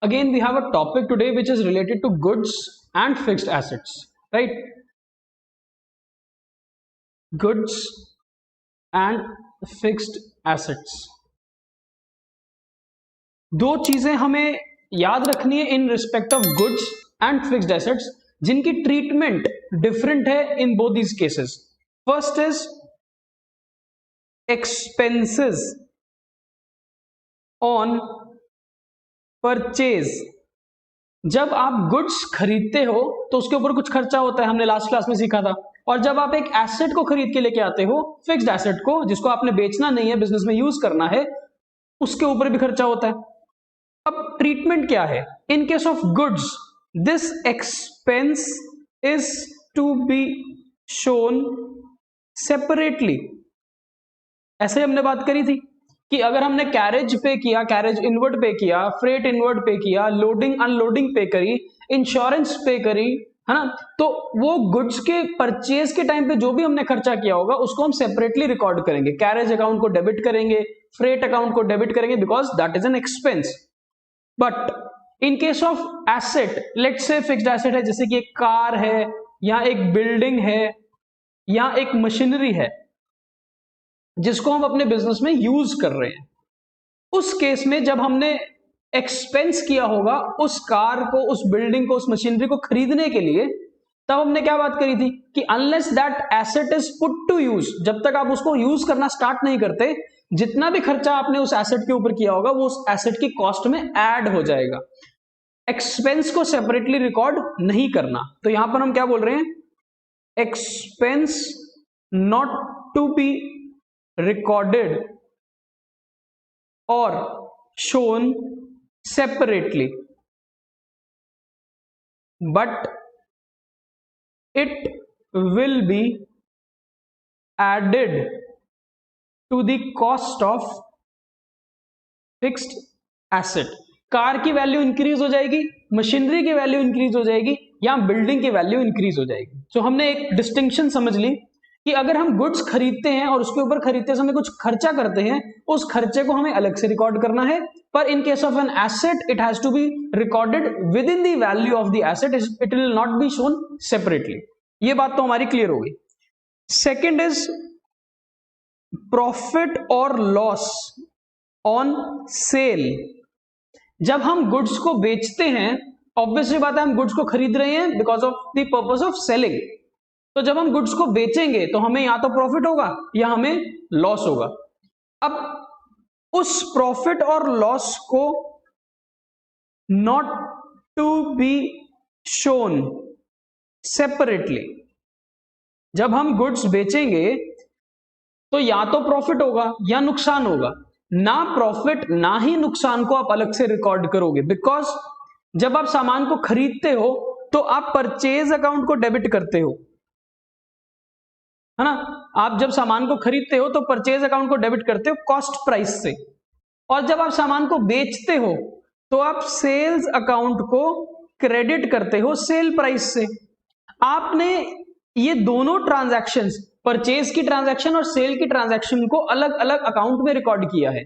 again we have a topic today which is related to goods and fixed assets, right? Goods and fixed assets, दो चीजें हमें याद रखनी है in respect of goods and fixed assets, जिनकी treatment different है in both these cases. First is expenses on purchase. जब आप गुड्स खरीदते हो तो उसके ऊपर कुछ खर्चा होता है, हमने लास्ट क्लास में सीखा था. और जब आप एक एसेट को खरीद के लेके आते हो, फिक्स्ड एसेट को, जिसको आपने बेचना नहीं है, बिजनेस में यूज करना है, उसके ऊपर भी खर्चा होता है. अब ट्रीटमेंट क्या है? In case of goods, this expense is to be shown separately. ऐसे हमने बात करी थी कि अगर हमने कैरेज पे किया, कैरेज इनवर्ड पे किया, फ्रेट इनवर्ड पे किया, लोडिंग अनलोडिंग पे करी, इंश्योरेंस पे करी, है ना, तो वो गुड्स के परचेज के टाइम पे जो भी हमने खर्चा किया होगा उसको हम सेपरेटली रिकॉर्ड करेंगे. कैरेज अकाउंट को डेबिट करेंगे, फ्रेट अकाउंट को डेबिट करेंगे, because that is an expense. But in case of asset, let's say fixed asset है, जैसे कि एक कार है, या एक बिल्डिंग है, या एक मशीनरी है, जिसको हम अपने बिजनेस में यूज कर रहे हैं, उस केस में जब हमने एक्सपेंस किया होगा उस कार को, उस बिल्डिंग को, उस मशीनरी को खरीदने के लिए, तब हमने क्या बात करी थी कि unless that asset is put to use, जब तक आप उसको यूज करना स्टार्ट नहीं करते, जितना भी खर्चा आपने उस एसेट के ऊपर किया होगा वो उस एसेट की कॉस्ट में ऐड हो जाएगा. एक्सपेंस को सेपरेटली रिकॉर्ड नहीं करना. तो यहां पर हम क्या बोल रहे हैं? Expense not to be recorded or shown separately, but it will be added to the cost of fixed asset. Car की वैल्यू इंक्रीज हो जाएगी, मशीनरी की वैल्यू इंक्रीज हो जाएगी, या बिल्डिंग की वैल्यू इंक्रीज हो जाएगी. तो हमने एक डिस्टिंक्शन समझ ली कि अगर हम गुड्स खरीदते हैं और उसके ऊपर खरीदते समय कुछ खर्चा करते हैं, उस खर्चे को हमें अलग से रिकॉर्ड करना है. पर in case of an asset, it has to be recorded within the value of the asset, it will not be shown separately. ये बात तो हमारी क्लियर हो गई. सेकेंड इज प्रॉफिट और लॉस ऑन सेल. जब हम गुड्स को बेचते हैं, ऑब्वियसली बात है हम गुड्स को खरीद रहे हैं because of the purpose of selling. तो जब हम गुड्स को बेचेंगे तो हमें या तो प्रॉफिट होगा या हमें लॉस होगा. अब उस प्रॉफिट और लॉस को not to be shown separately, जब हम गुड्स बेचेंगे तो या तो प्रॉफिट होगा या नुकसान होगा. ना प्रॉफिट ना ही नुकसान को आप अलग से रिकॉर्ड करोगे, बिकॉज जब आप सामान को खरीदते हो तो आप परचेज अकाउंट को डेबिट करते हो, है ना. आप जब सामान को खरीदते हो तो परचेज अकाउंट को डेबिट करते हो कॉस्ट प्राइस से, और जब आप सामान को बेचते हो तो आप सेल्स अकाउंट को क्रेडिट करते हो सेल प्राइस से. आपने ये दोनों ट्रांजैक्शंस, परचेज की ट्रांजैक्शन और सेल की ट्रांजैक्शन को अलग अलग अकाउंट में रिकॉर्ड किया है.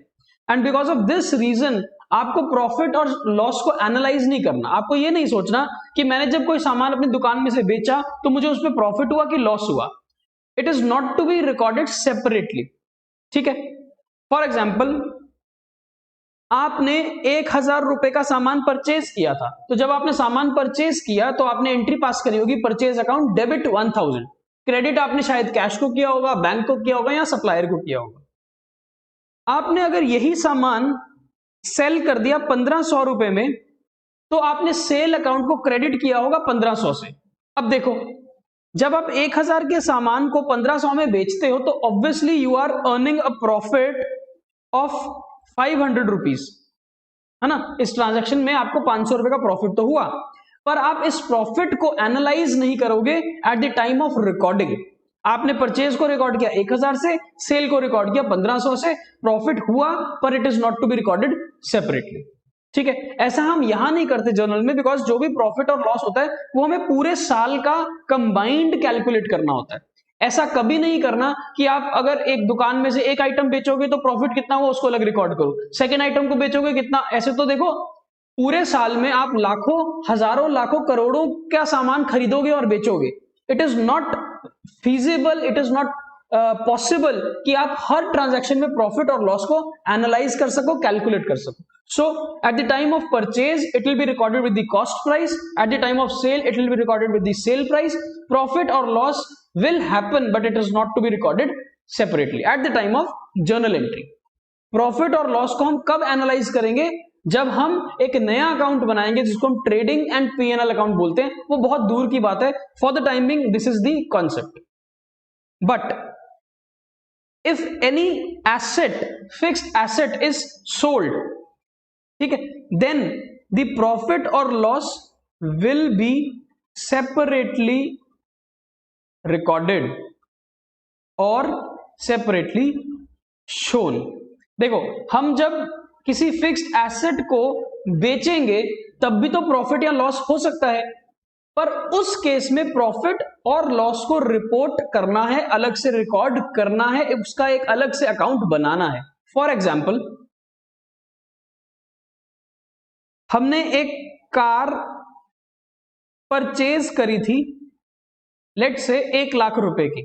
And because of this reason आपको प्रॉफिट और लॉस को एनालाइज नहीं करना. आपको ये नहीं सोचना कि मैंने जब कोई सामान अपनी दुकान में से बेचा तो मुझे उस पर प्रॉफिट हुआ कि लॉस हुआ. It is not to be recorded separately. ठीक है. फॉर एग्जाम्पल, आपने 1000 रुपए का सामान परचेज किया था, तो जब आपने सामान परचेज किया तो आपने एंट्री पास करी होगी परचेज अकाउंट डेबिट 1000. क्रेडिट आपने शायद कैश को किया होगा, बैंक को किया होगा, या सप्लायर को किया होगा. आपने अगर यही सामान सेल कर दिया 1500 रुपए में, तो आपने सेल अकाउंट को क्रेडिट किया होगा 1500 से. अब देखो, जब आप 1000 के सामान को 1500 में बेचते हो तो obviously you are earning a profit of 500 rupees, है ना. इस ट्रांजैक्शन में आपको 500 रुपए का प्रॉफिट तो हुआ, पर आप इस प्रॉफिट को एनालाइज नहीं करोगे eight the time of recording. आपने परचेज को रिकॉर्ड किया 1000 से, सेल को रिकॉर्ड किया 1500 से, प्रॉफिट हुआ, पर it is not to be recorded separately. ठीक है. ऐसा हम यहां नहीं करते जर्नल में, बिकॉज जो भी प्रॉफिट और लॉस होता है वो हमें पूरे साल का कंबाइंड कैलकुलेट करना होता है. ऐसा कभी नहीं करना कि आप अगर एक दुकान में से एक आइटम बेचोगे तो प्रॉफिट कितना हुआ उसको अलग रिकॉर्ड करो, सेकेंड आइटम को बेचोगे कितना, ऐसे तो देखो पूरे साल में आप लाखों, हजारों, लाखों, करोड़ों का सामान खरीदोगे और बेचोगे। It is not feasible, it is not possible कि आप हर ट्रांजैक्शन में प्रॉफिट और लॉस को एनालाइज कर सको, कैलकुलेट कर सको। So at the time of purchase, it will be recorded with the cost price. At the time of sale, it will be recorded with the sale price. Profit or loss will happen, but it is not to be recorded separately. At the time of journal entry, profit और loss को हम कब analyse करेंगे? जब हम एक नया account बनाएंगे जिसको हम ट्रेडिंग एंड पीएनएल अकाउंट बोलते हैं। वो बहुत दूर की बात है। For the timing this is the concept. But if any asset, fixed asset is sold, ठीक है, देन द प्रॉफिट और loss will be separately recorded और सेपरेटली शोन। देखो, हम जब किसी फिक्स्ड एसेट को बेचेंगे तब भी तो प्रॉफिट या लॉस हो सकता है, पर उस केस में प्रॉफिट और लॉस को रिपोर्ट करना है, अलग से रिकॉर्ड करना है, उसका एक अलग से अकाउंट बनाना है। फॉर एग्जाम्पल, हमने एक कार परचेज करी थी, लेट से 1 लाख रुपए की,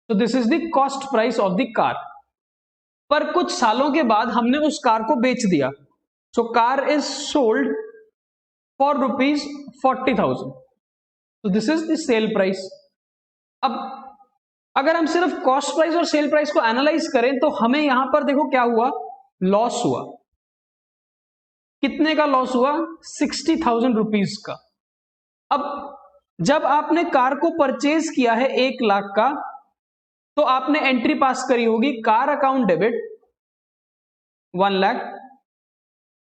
तो this is the cost price of the car. पर कुछ सालों के बाद हमने उस कार को बेच दिया, so car is sold for ₹40,000, तो this is the sale price. अब अगर हम सिर्फ कॉस्ट प्राइस और सेल प्राइस को एनालाइज करें तो हमें यहां पर देखो क्या हुआ, लॉस हुआ। कितने का लॉस हुआ? 60,000 रुपीज का। अब जब आपने कार को परचेज किया है 1 लाख का, तो आपने एंट्री पास करी होगी, car account debit 1 lakh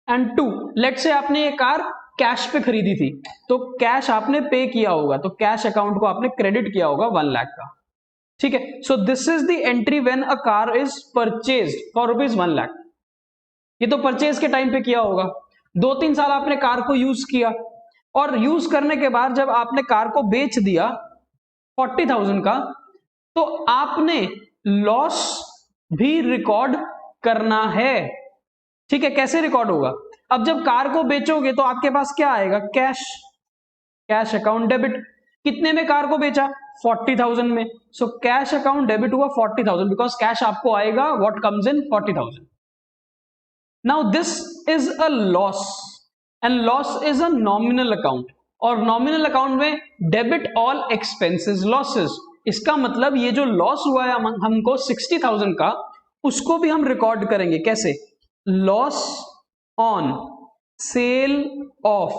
and 2, let say आपने ये कार कैश पे खरीदी थी, तो कैश आपने पे किया होगा, तो कैश अकाउंट को आपने क्रेडिट किया होगा 1 लाख का, ठीक है। So this is the entry when a car is purchased for ₹1 lakh. ये तो परचेज के टाइम पे किया होगा। 2-3 साल आपने कार को यूज किया, और यूज करने के बाद जब आपने कार को बेच दिया 40,000 का, तो आपने लॉस भी रिकॉर्ड करना है, ठीक है। कैसे रिकॉर्ड होगा? अब जब कार को बेचोगे तो आपके पास क्या आएगा? Cash, cash account debit. कितने में कार को बेचा? 40,000 में, सो कैश अकाउंट डेबिट हुआ 40,000, बिकॉज कैश आपको आएगा what comes in 40,000। Now this is a loss, and loss is a nominal account, और नॉमिनल अकाउंट में डेबिट ऑल एक्सपेंसेस लॉसेस। इसका मतलब ये जो लॉस हुआ है हमको 60,000 का, उसको भी हम रिकॉर्ड करेंगे। कैसे? Loss on sale of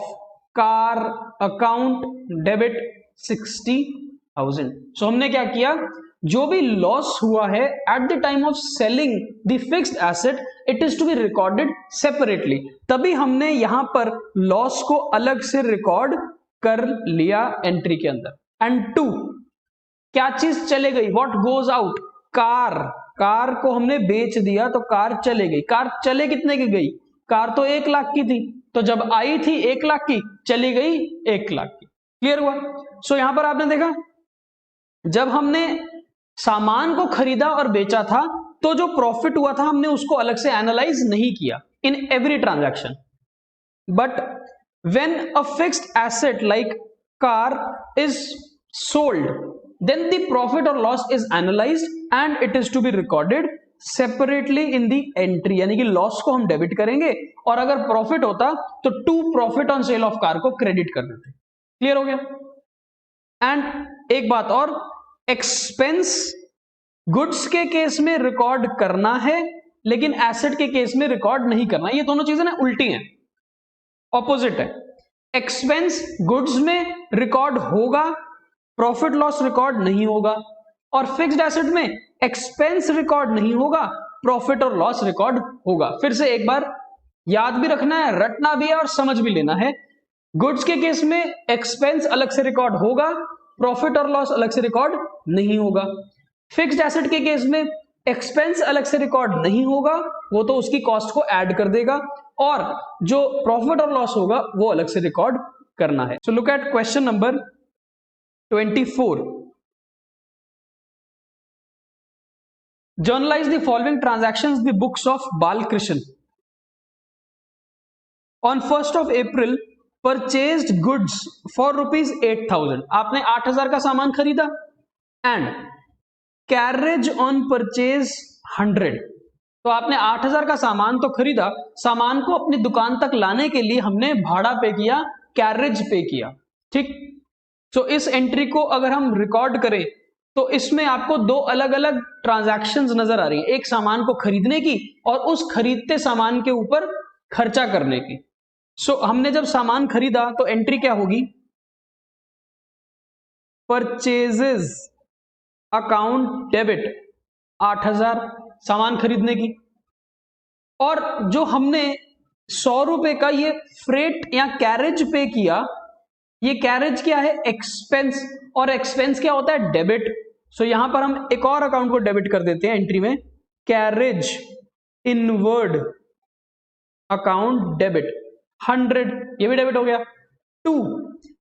car account debit 60,000। So हमने क्या किया, जो भी लॉस हुआ है at the time of selling the fixed asset, it is to be recorded separately. तभी हमने यहां पर लॉस को अलग से रिकॉर्ड कर लिया एंट्री के अंदर। एंड 2, क्या चीज चले गई? What goes out? Car. Car को हमने बेच दिया तो कार चले गई। कार चले कितने की गई? कार तो 1 लाख की थी, तो जब आई थी 1 लाख की, चली गई 1 लाख की। क्लियर हुआ? सो यहां पर आपने देखा, जब हमने सामान को खरीदा और बेचा था तो जो प्रॉफिट हुआ था हमने उसको अलग से एनालाइज नहीं किया in every transaction. But when a fixed asset like car is sold, then the profit or loss is analyzed and it is to be recorded separately in the entry, यानी कि लॉस को हम debit करेंगे, और अगर profit होता तो to profit on sale of car को क्रेडिट कर देते। क्लियर हो गया? एंड एक बात और, एक्सपेंस गुड्स के केस में रिकॉर्ड करना है, लेकिन एसेट के केस में रिकॉर्ड नहीं करना। ये दोनों चीजें ना उल्टी हैं, ऑपोजिट है। एक्सपेंस गुड्स में रिकॉर्ड होगा, प्रॉफिट लॉस रिकॉर्ड नहीं होगा, और फिक्स्ड एसेट में एक्सपेंस रिकॉर्ड नहीं होगा, प्रॉफिट और लॉस रिकॉर्ड होगा। फिर से एक बार याद भी रखना है, रटना भी है और समझ भी लेना है। गुड्स के केस में एक्सपेंस अलग से रिकॉर्ड होगा, प्रॉफिट और लॉस अलग से रिकॉर्ड नहीं होगा। फिक्स्ड एसेट के केस में एक्सपेंस अलग से रिकॉर्ड नहीं होगा, वो तो उसकी कॉस्ट को ऐड कर देगा, और जो प्रॉफिट और लॉस होगा वो अलग से रिकॉर्ड करना है। So look at question number 24. Journalize the following transactions in the books of Balkrishan. On 1st of April purchased goods for ₹8,000, आपने 8,000 का सामान खरीदा एंड कैरेज ऑन परचेज 100, तो आपने 8,000 का सामान तो खरीदा, सामान को अपनी दुकान तक लाने के लिए हमने भाड़ा पे किया, कैरेज पे किया, ठीक। तो इस एंट्री को अगर हम रिकॉर्ड करें तो इसमें आपको दो अलग अलग ट्रांजैक्शंस नजर आ रही है, एक सामान को खरीदने की और उस खरीदते सामान के ऊपर खर्चा करने की। सो हमने जब सामान खरीदा तो एंट्री क्या होगी, परचेजेस अकाउंट डेबिट 8,000 सामान खरीदने की, और जो हमने 100 रुपए का ये फ्रेट या कैरेज पे किया, ये कैरेज क्या है, एक्सपेंस, और एक्सपेंस क्या होता है, डेबिट। सो यहां पर हम एक और अकाउंट को डेबिट कर देते हैं एंट्री में, कैरेज इनवर्ड अकाउंट डेबिट 100, ये भी डेबिट हो गया। 2,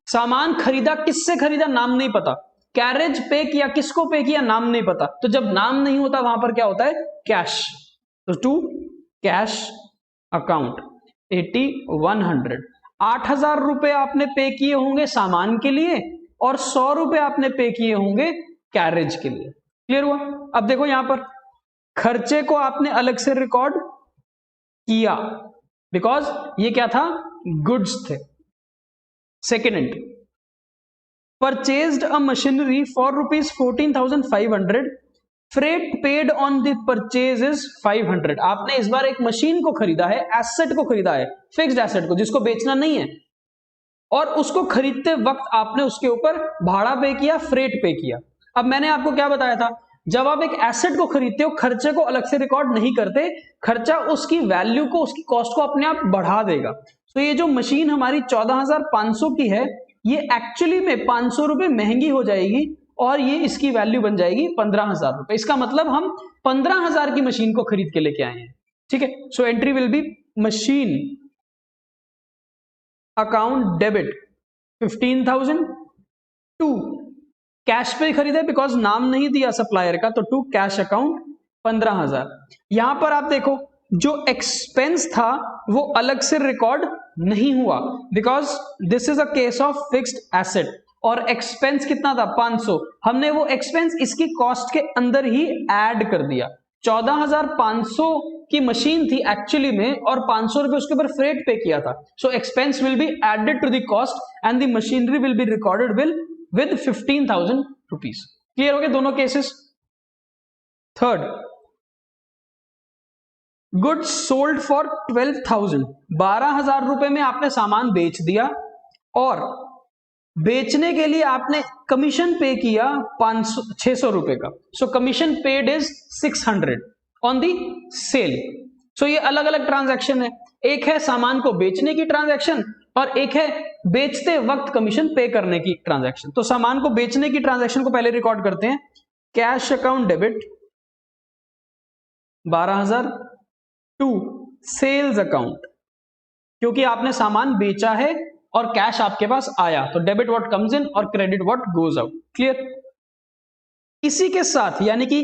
सामान खरीदा, किससे खरीदा नाम नहीं पता, कैरेज पे किया, किसको पे किया नाम नहीं पता, तो जब नाम नहीं होता वहां पर क्या होता है, कैश। तो 2, कैश अकाउंट 80,100, 8,000 रुपए आपने पे किए होंगे सामान के लिए और 100 रुपए आपने पे किए होंगे कैरेज के लिए। क्लियर हुआ? अब देखो यहां पर खर्चे को आपने अलग से रिकॉर्ड किया बिकॉज ये क्या था, गुड्स थे। Second entry, purchased a machinery for ₹14,500, freight paid on the purchase is 500। आपने इस बार एक मशीन को खरीदा है, एसेट को खरीदा है, फिक्स्ड एसेट को जिसको बेचना नहीं है, और उसको खरीदते वक्त आपने उसके ऊपर भाड़ा पे किया, फ्रेट पे किया। अब मैंने आपको क्या बताया था, जब आप एक एसेट को खरीदते हो खर्चे को अलग से रिकॉर्ड नहीं करते, खर्चा उसकी वैल्यू को, उसकी कॉस्ट को अपने आप बढ़ा देगा। तो ये जो मशीन हमारी 14,500 की है, ये एक्चुअली में 500 रुपए महंगी हो जाएगी और ये इसकी वैल्यू बन जाएगी 15,000 रुपए। इसका मतलब हम 15,000 की मशीन को खरीद के लेके आए हैं, ठीक है। So entry will be machine account debit 15,000, 2 cash पे खरीदे बिकॉज नाम नहीं दिया सप्लायर का, तो 2 कैश अकाउंट 15,000। यहां पर आप देखो जो एक्सपेंस था वो अलग से रिकॉर्ड नहीं हुआ because this is a case of fixed asset, और एक्सपेंस कितना था 500, हमने वो एक्सपेंस इसकी कॉस्ट के अंदर ही ऐड कर दिया। 14,500 की मशीन थी एक्चुअली में और 500 रुपए उसके ऊपर फ्रेट पे किया था। So expense will be added to the cost and the machinery will be recorded with 15,000 rupees. Clear हो गए दोनों cases. Third, goods sold for 12,000, 12,000 रुपए में आपने सामान बेच दिया और बेचने के लिए आपने कमीशन पे किया 600 रुपए का। So commission paid is 600 on the sale. So ये अलग अलग ट्रांजैक्शन है, एक है सामान को बेचने की ट्रांजैक्शन और एक है बेचते वक्त कमीशन पे करने की ट्रांजैक्शन। तो सामान को बेचने की ट्रांजैक्शन को पहले रिकॉर्ड करते हैं, cash account debit 12,000, 2 sales account, क्योंकि आपने सामान बेचा है और कैश आपके पास आया, तो डेबिट व्हाट कम्स इन और credit what goes out. Clear? इसी के साथ यानी कि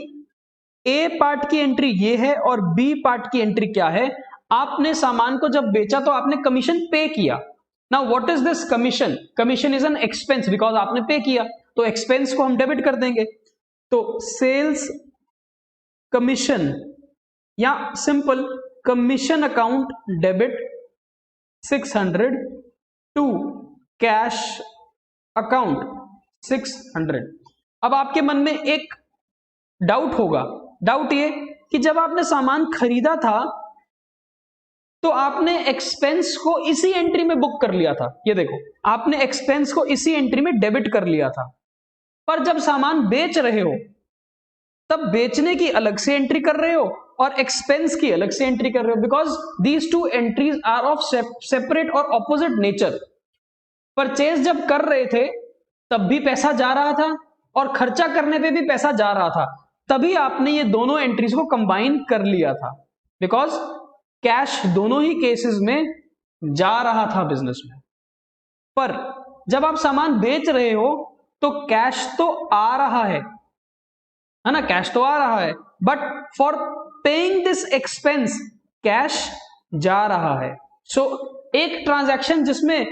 ए पार्ट की एंट्री ये है और बी पार्ट की एंट्री क्या है, आपने सामान को जब बेचा तो आपने कमीशन पे किया। Now what is this commission? Commission is an expense because आपने पे किया, तो एक्सपेंस को हम डेबिट कर देंगे। तो सेल्स कमीशन या simple commission account debit 600, 2 cash account 600। अब आपके मन में एक डाउट होगा, डाउट ये कि जब आपने सामान खरीदा था तो आपने एक्सपेंस को इसी एंट्री में बुक कर लिया था। ये देखो, आपने एक्सपेंस को इसी एंट्री में डेबिट कर लिया था, पर जब सामान बेच रहे हो तब बेचने की अलग से एंट्री कर रहे हो और एक्सपेंस की अलग से एंट्री कर रहे हो because these two entries are of separate और ऑपोजिट नेचर। परचेज जब कर रहे थे तब भी पैसा जा रहा था और खर्चा करने पे भी पैसा जा रहा था, तभी आपने ये दोनों एंट्रीज को कंबाइन कर लिया था बिकॉज कैश दोनों ही केसेस में जा रहा था बिजनेस में। पर जब आप सामान बेच रहे हो तो कैश तो आ रहा है ना, कैश तो आ रहा है, but for paying this expense cash जा रहा है। सो एक ट्रांजैक्शन जिसमें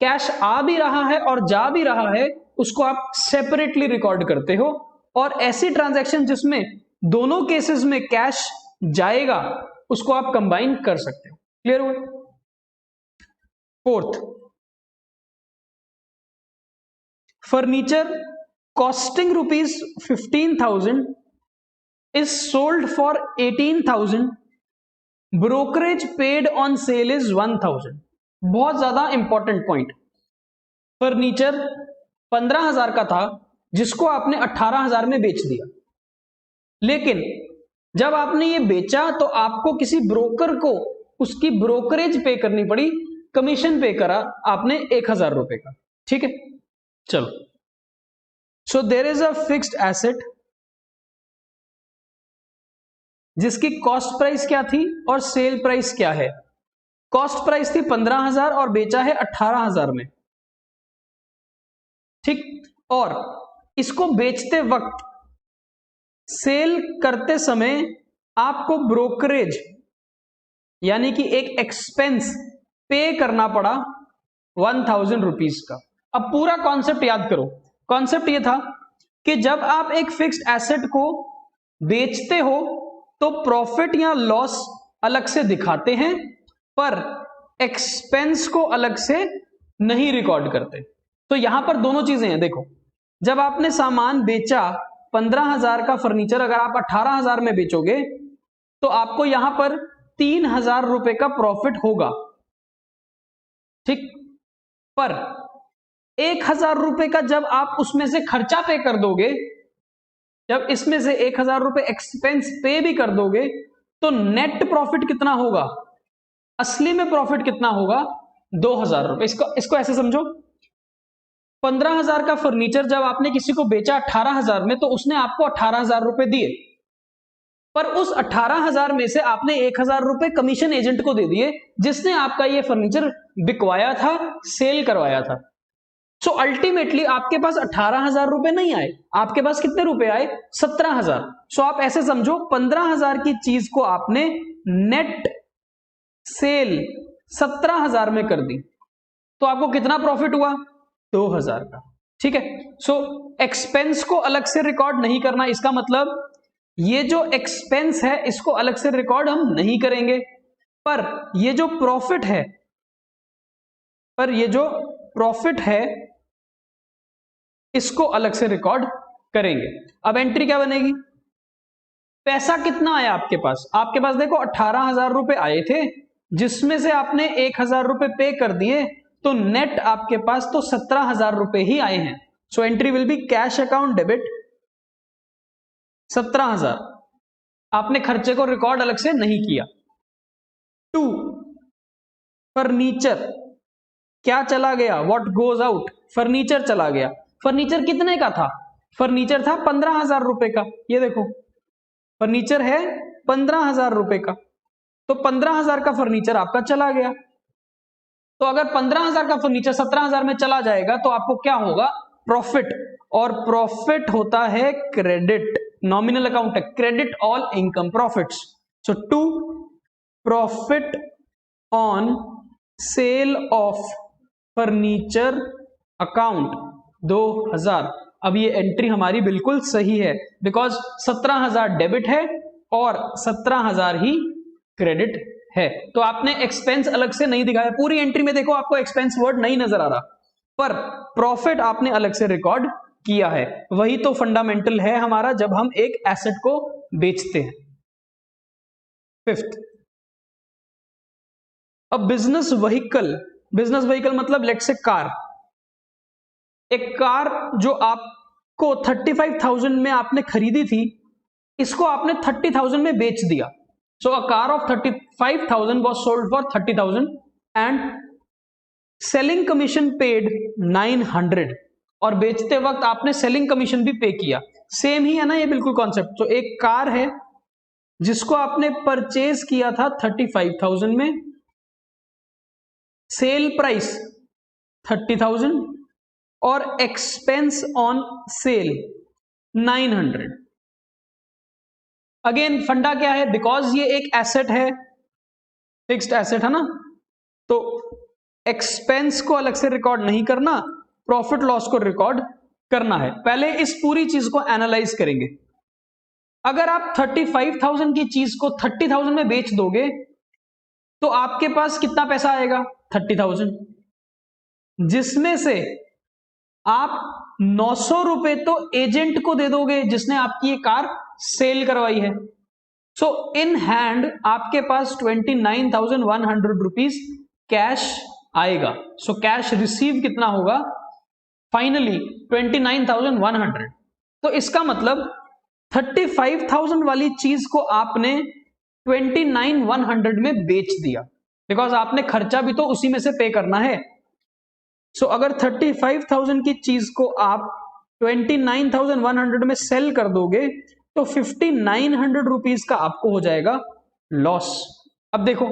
कैश आ भी रहा है और जा भी रहा है उसको आप सेपरेटली रिकॉर्ड करते हो, और ऐसी ट्रांजैक्शन जिसमें दोनों केसेस में कैश जाएगा उसको आप कंबाइन कर सकते हो। क्लियर हुआ? Fourth, furniture costing ₹15,000 is sold for 18,000, brokerage paid on sale is 1,000। बहुत ज्यादा इंपॉर्टेंट पॉइंट। फर्नीचर 15,000 का था जिसको आपने 18,000 में बेच दिया, लेकिन जब आपने ये बेचा तो आपको किसी ब्रोकर को उसकी ब्रोकरेज पे करनी पड़ी, कमीशन पे करा आपने 1,000 रुपए का। ठीक है, चलो। So there is a fixed asset जिसकी कॉस्ट प्राइस क्या थी और सेल प्राइस क्या है। कॉस्ट प्राइस थी 15,000 और बेचा है 18,000 में। ठीक, और इसको बेचते वक्त सेल करते समय आपको ब्रोकरेज यानी कि एक एक्सपेंस पे करना पड़ा 1,000 रुपीज का। अब पूरा कॉन्सेप्ट याद करो। कॉन्सेप्ट ये था कि जब आप एक फिक्स्ड एसेट को बेचते हो तो प्रॉफिट या लॉस अलग से दिखाते हैं, पर एक्सपेंस को अलग से नहीं रिकॉर्ड करते। तो यहां पर दोनों चीजें हैं। देखो, जब आपने सामान बेचा 15,000 का फर्नीचर अगर आप 18,000 में बेचोगे तो आपको यहां पर 3,000 रुपए का प्रॉफिट होगा। ठीक, पर 1,000 रुपए का जब आप उसमें से खर्चा पे कर दोगे, जब इसमें से 1,000 रुपए एक्सपेंस पे भी कर दोगे तो नेट प्रॉफिट कितना होगा, असली में प्रॉफिट कितना होगा, 2,000 रुपए। इसको ऐसे समझो, 15,000 का फर्नीचर जब आपने किसी को बेचा 18,000 में तो उसने आपको 18,000 रुपए दिए, पर उस 18,000 में से आपने 1,000 रुपए कमीशन एजेंट को दे दिए जिसने आपका ये फर्नीचर बिकवाया था, सेल करवाया था। सो अल्टीमेटली आपके पास 18,000 रुपए नहीं आए, आपके पास कितने रुपए आए, 17,000। सो आप ऐसे समझो 15,000 की चीज को आपने नेट सेल 17,000 में कर दी तो आपको कितना प्रॉफिट हुआ, 2,000 का। ठीक है, सो एक्सपेंस को अलग से रिकॉर्ड नहीं करना, इसका मतलब ये जो एक्सपेंस है इसको अलग से रिकॉर्ड हम नहीं करेंगे, पर ये जो प्रॉफिट है इसको अलग से रिकॉर्ड करेंगे। अब एंट्री क्या बनेगी, पैसा कितना आया आपके पास। आपके पास देखो 18,000 रुपए आए थे जिसमें से आपने 1,000 रुपए पे कर दिए, तो नेट आपके पास तो 17,000 रुपए ही आए हैं। So entry will be cash account debit 17,000। आपने खर्चे को रिकॉर्ड अलग से नहीं किया। 2, फर्नीचर क्या चला गया, व्हाट गोज आउट, फर्नीचर चला गया। फर्नीचर कितने का था, फर्नीचर था 15,000 रुपए का। ये देखो फर्नीचर है 15,000 रुपए का, तो 15,000 का फर्नीचर आपका चला गया। तो अगर 15,000 का फर्नीचर 17,000 में चला जाएगा तो आपको क्या होगा, प्रॉफिट, और प्रॉफिट होता है क्रेडिट, नॉमिनल अकाउंट है, credit all income profits. So 2, profit on sale of furniture account 2,000। अब ये एंट्री हमारी बिल्कुल सही है बिकॉज 17,000 डेबिट है और 17,000 ही क्रेडिट है। तो आपने एक्सपेंस अलग से नहीं दिखाया, पूरी एंट्री में देखो आपको एक्सपेंस वर्ड नहीं नजर आ रहा, पर प्रॉफिट आपने अलग से रिकॉर्ड किया है। वही तो फंडामेंटल है हमारा जब हम एक एसेट को बेचते हैं। 5th, अब बिजनेस व्हीकल मतलब लेट्स से कार। एक कार जो आपको 35,000 में आपने खरीदी थी, इसको आपने 30,000 में बेच दिया। So a car of 35,000 was sold for 30,000 and selling commission paid 900, और बेचते वक्त आपने सेलिंग कमीशन भी पे किया। सेम ही है ना ये बिल्कुल कॉन्सेप्ट। तो एक कार है जिसको आपने परचेज किया था 35,000 में, सेल प्राइस 30,000 और एक्सपेंस ऑन सेल 900। अगेन फंडा क्या है, बिकॉज ये एक एसेट है, फिक्स्ड एसेट है ना, तो एक्सपेंस को अलग से रिकॉर्ड नहीं करना, प्रॉफिट लॉस को रिकॉर्ड करना है। पहले इस पूरी चीज को एनालाइज करेंगे। अगर आप 35,000 की चीज को 30,000 में बेच दोगे तो आपके पास कितना पैसा आएगा? 30,000, जिसमें से आप 900 रुपए तो एजेंट को दे दोगे जिसने आपकी ये कार सेल करवाई है। सो इन हैंड आपके पास 29,100 रुपीज कैश आएगा। सो कैश रिसीव कितना होगा? फाइनली 29,100। तो इसका मतलब 35,000 वाली चीज को आपने 29,100 में बेच दिया, बिकॉज आपने खर्चा भी तो उसी में से पे करना है। सो अगर 35,000 की चीज को आप 29,100 में सेल कर दोगे तो 5,900 रुपीज का आपको हो जाएगा लॉस। अब देखो,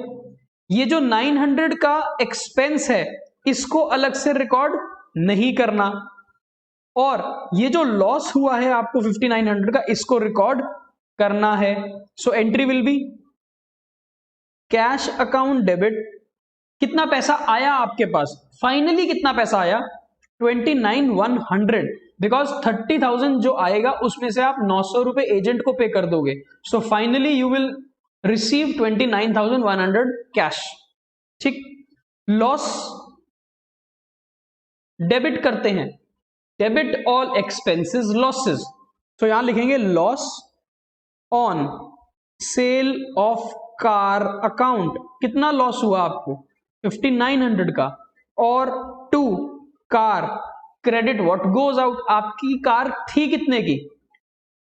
ये जो 900 का एक्सपेंस है इसको अलग से रिकॉर्ड नहीं करना, और ये जो लॉस हुआ है आपको 5,900 का, इसको रिकॉर्ड करना है। So entry will be cash account debit. कितना पैसा आया आपके पास? फाइनली कितना पैसा आया? 29,100, बिकॉज 30,000 जो आएगा उसमें से आप 900 रुपए एजेंट को पे कर दोगे। So finally you will receive 29,100 cash. ठीक, लॉस डेबिट करते हैं, डेबिट ऑल एक्सपेंसेस लॉसेस। तो यहां लिखेंगे loss on sale of car account. कितना लॉस हुआ आपको? 5,900 का। और to car credit what goes out. आपकी कार थी कितने की?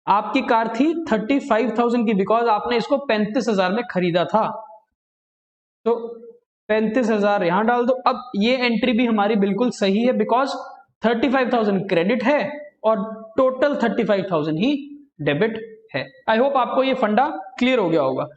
आपकी कार थी 35,000 की, बिकॉज आपने इसको 35,000 में खरीदा था। तो 35,000 यहां डाल दो। अब ये एंट्री भी हमारी बिल्कुल सही है, बिकॉज 35,000 क्रेडिट है और टोटल 35,000 ही डेबिट है। आई होप आपको ये फंडा क्लियर हो गया होगा।